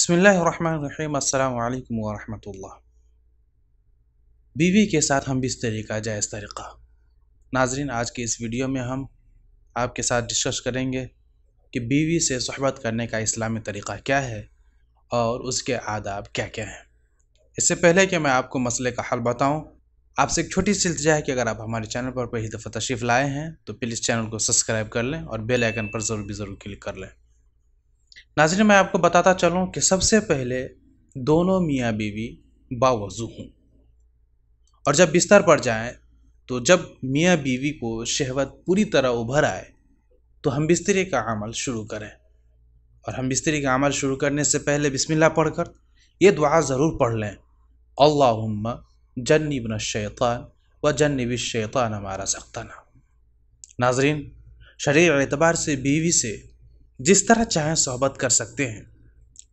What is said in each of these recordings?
बिस्मिल्लाहिर्रहमानिर्रहीम। अस्सलाम वालेकुम वरहमतुल्लाह। बीवी के साथ हम बिस्तरी का जायज़ तरीक़ा। नाज़रीन, आज की इस वीडियो में हम आपके साथ डिस्कस करेंगे कि बीवी से सुहबत करने का इस्लामी तरीक़ा क्या है और उसके आदाब क्या क्या हैं। इससे पहले कि मैं आपको मसले का हल बताऊं, आपसे एक छोटी सी इल्तिजा है कि अगर आप हमारे चैनल पर पहली दफ़ा तशरीफ़ लाए हैं तो प्लीज़ चैनल को सब्सक्राइब कर लें और बेल आइकन पर ज़रूर क्लिक कर लें। नाज़रीन, मैं आपको बताता चलूँ कि सबसे पहले दोनों मियाँ बीवी बावज़ू हों और जब बिस्तर पर जाएं तो जब मियाँ बीवी को शहवत पूरी तरह उभर आए तो हम बिस्तरी का अमल शुरू करें। और हम बिस्तरी का अमल शुरू करने से पहले बिस्मिल्लाह पढ़कर ये दुआ ज़रूर पढ़ लें, अल्लाहुम्मा जन्निबना शैतान व जन्निबिश शैतान मा रज़क़तना। नाज़रीन, शरीअत एतबार से बीवी से जिस तरह चाहें सोहबत कर सकते हैं,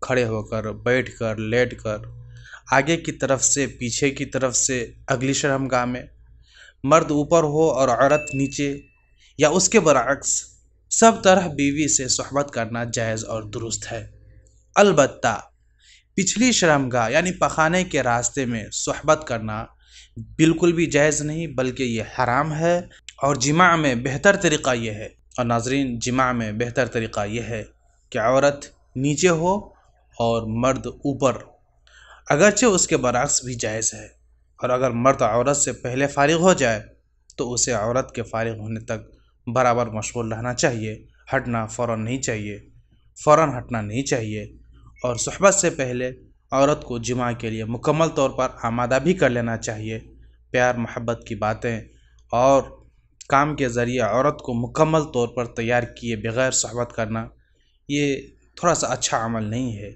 खड़े होकर, बैठकर, लेटकर, आगे की तरफ से, पीछे की तरफ से, अगली शर्मगाह में, मर्द ऊपर हो और औरत नीचे या उसके बरअक्स, सब तरह बीवी से सोहबत करना जायज़ और दुरुस्त है। अलबत्ता पिछली शर्मगाह यानी पखाने के रास्ते में सोहबत करना बिल्कुल भी जायज़ नहीं, बल्कि ये हराम है। और जिमा में बेहतर तरीक़ा ये है, और नाज़रीन, जिमा में बेहतर तरीक़ा यह है कि औरत नीचे हो और मर्द ऊपर, अगरचे उसके बरअक्स भी जायज़ है। और अगर मर्द औरत से पहले फारिग हो जाए तो उसे औरत के फारिग होने तक बराबर मशगूल रहना चाहिए, हटना फ़ौरन नहीं चाहिए, फ़ौरन हटना नहीं चाहिए। और सुहबत से पहले औरत को जिमा के लिए मुकम्मल तौर पर आमादा भी कर लेना चाहिए। प्यार मोहब्बत की बातें और काम के ज़रिए औरत को मुकम्मल तौर पर तैयार किए बग़ैर सोहबत करना ये थोड़ा सा अच्छा अमल नहीं है।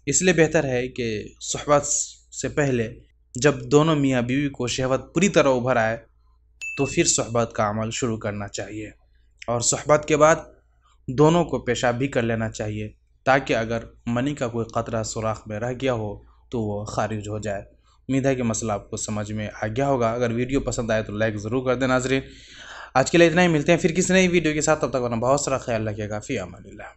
इसलिए बेहतर है कि सोहबत से पहले जब दोनों मियाँ बीवी को शहवत पूरी तरह उभर आए तो फिर सोहबत का अमल शुरू करना चाहिए। और सोहबत के बाद दोनों को पेशाब भी कर लेना चाहिए, ताकि अगर मनी का कोई क़तरा सुराख में रह गया हो तो वो खारिज हो जाए। उम्मीद है कि मसला आपको समझ में आ गया होगा। अगर वीडियो पसंद आए तो लाइक ज़रूर कर दें। नाज़रीन, आज के लिए इतना ही, मिलते हैं फिर किसी नई वीडियो के साथ। तब तक अपना बहुत सारा ख्याल रखिएगा। फ़ी अमानिल्लाह।